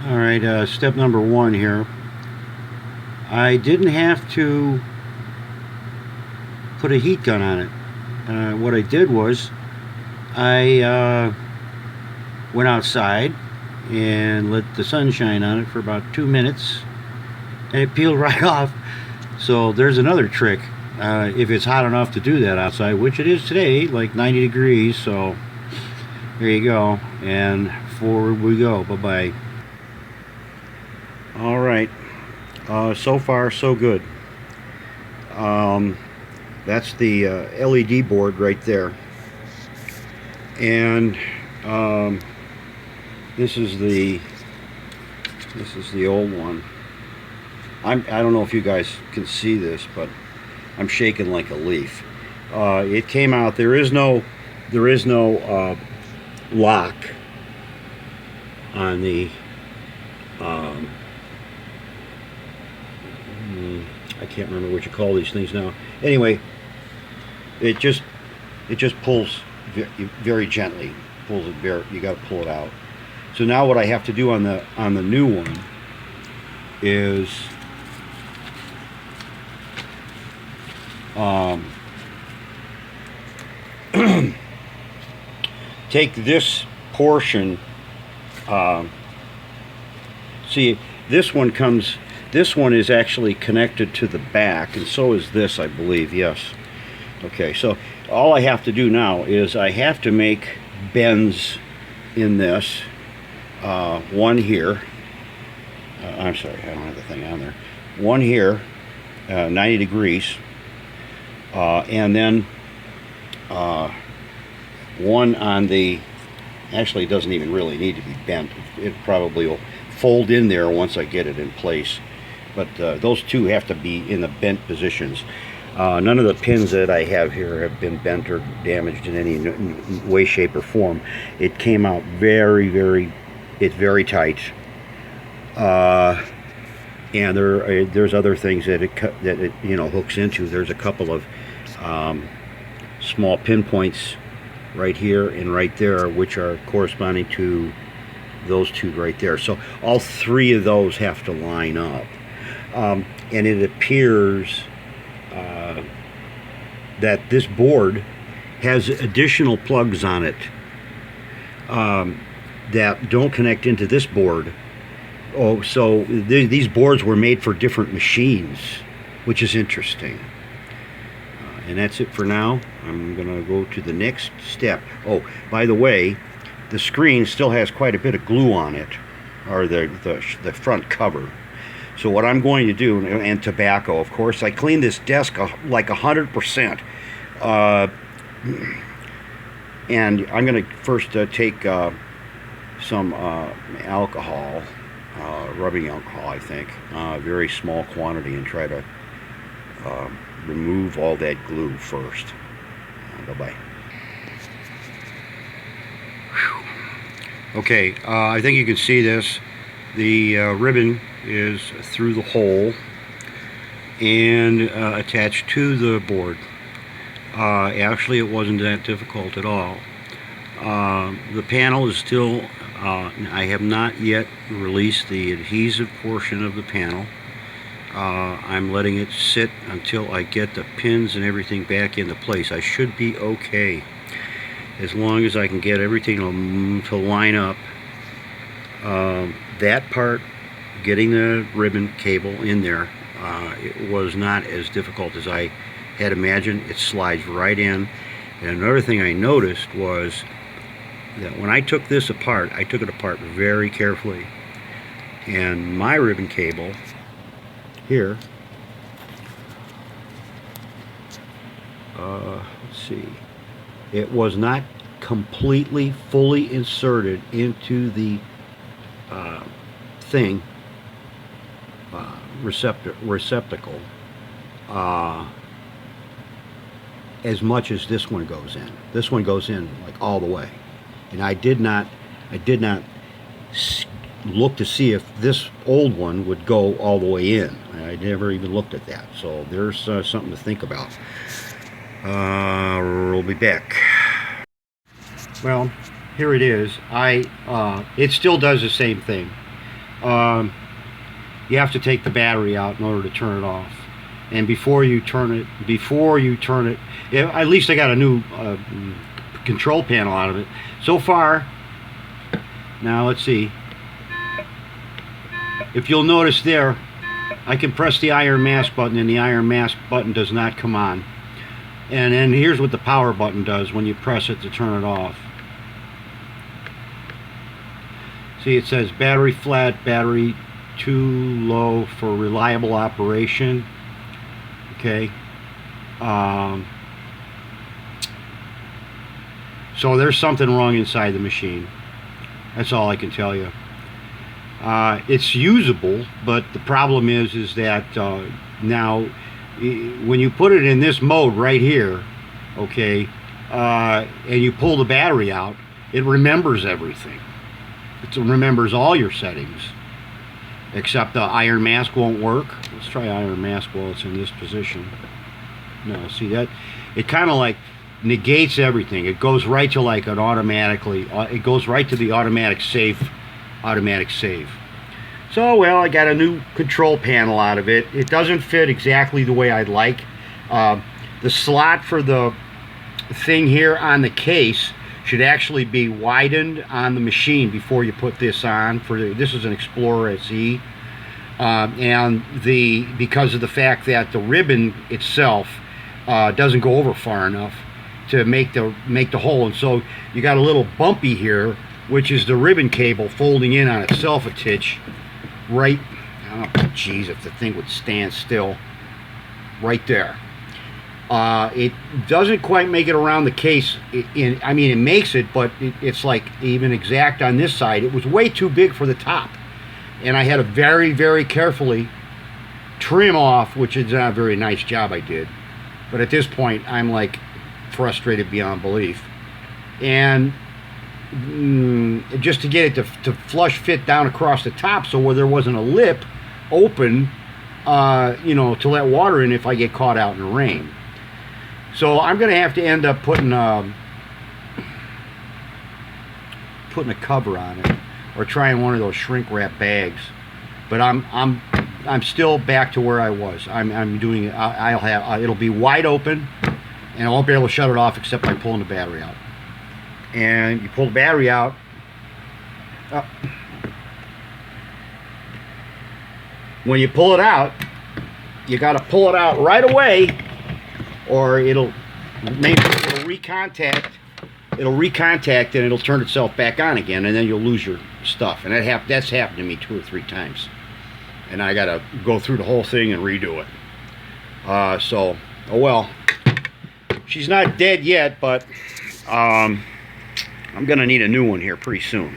Alright, step number one here. I didn't have to put a heat gun on it. What I did was I went outside and let the sun shine on it for about 2 minutes, and it peeled right off. So there's another trick. If it's hot enough to do that outside, which it is today, like 90 degrees, so there you go, and forward we go. Bye-bye. Alright, so far so good. That's the LED board right there, and this is the old one. I don't know if you guys can see this, but I'm shaking like a leaf. It came out. There is no lock on the. I can't remember what you call these things now. Anyway, it just pulls very gently. Pulls it very. You got to pull it out. So now what I have to do on the new one is take this portion. See, this one is actually connected to the back, and so is this, I believe. Yes. Okay, so all I have to do now is I have to make bends in this. One here. I'm sorry, I don't have the thing on there. One here, 90 degrees, and then one on the. Actually, it doesn't even really need to be bent. It probably will fold in there once I get it in place. But those two have to be in the bent positions. None of the pins that I have here have been bent or damaged in any way, shape, or form. It came out it's very tight. And there's other things that it hooks into. There's a couple of small pinpoints right here and right there, which are corresponding to those two right there. So all three of those have to line up. And it appears that this board has additional plugs on it that don't connect into this board. Oh, so these boards were made for different machines, which is interesting. And that's it for now. I'm going to go to the next step. Oh, by the way, the screen still has quite a bit of glue on it, or the front cover. So what I'm going to do, and tobacco, of course, I cleaned this desk like 100%. And I'm going to first take some alcohol, rubbing alcohol, I think, very small quantity, and try to remove all that glue first. Bye-bye. Okay, I think you can see this. The ribbon is through the hole and attached to the board. Actually, it wasn't that difficult at all. The panel is still, I have not yet released the adhesive portion of the panel. I'm letting it sit until I get the pins and everything back into place. I should be okay as long as I can get everything to line up. That part, getting the ribbon cable in there, it was not as difficult as I had imagined. It slides right in. And another thing I noticed was that when I took this apart, I took it apart very carefully, and my ribbon cable here, let's see, it was not completely fully inserted into the receptacle as much as this one goes in. This one goes in like all the way, and I did not look to see if this old one would go all the way in. I never even looked at that. So there's something to think about. We'll be back. Well, here it is. It still does the same thing. you have to take the battery out in order to turn it off. And before you turn it, at least I got a new control panel out of it. So far, now let's see. If you'll notice there, I can press the iron mask button and the iron mask button does not come on. And then here's what the power button does when you press it to turn it off. See, it says battery flat, battery too low for reliable operation. Okay. So there's something wrong inside the machine. That's all I can tell you. It's usable, but the problem is that now when you put it in this mode right here, okay, and you pull the battery out, it remembers everything. It remembers all your settings, except the iron mask won't work. Let's try iron mask while it's in this position. No, see that? It kind of like negates everything. It goes right to like an automatically, it goes right to the automatic save. So, well, I got a new control panel out of it. It doesn't fit exactly the way I'd like. The slot for the thing here on the case should actually be widened on the machine before you put this on. This is an Explorer SE, and because of the fact that the ribbon itself doesn't go over far enough to make the hole, and so you got a little bumpy here, which is the ribbon cable folding in on itself a titch. Right, oh geez, if the thing would stand still, right there. It doesn't quite make it around the case. I mean, it makes it, but it's like even exact on this side. It was way too big for the top, and I had to very, very carefully trim off, which is not a very nice job I did. But at this point, I'm like frustrated beyond belief, and just to get it to flush fit down across the top, so where there wasn't a lip open, you know, to let water in if I get caught out in the rain. So I'm going to have to end up putting a cover on it, or trying one of those shrink wrap bags. But I'm still back to where I was. I'm doing it. I'll have it'll be wide open, and I won't be able to shut it off except by pulling the battery out. And you pull the battery out. When you pull it out, you got to pull it out right away, or it'll recontact. It'll recontact and it'll turn itself back on again, and then you'll lose your stuff. And that's happened to me 2 or 3 times, and I got to go through the whole thing and redo it. So, oh well. She's not dead yet, but I'm gonna need a new one here pretty soon.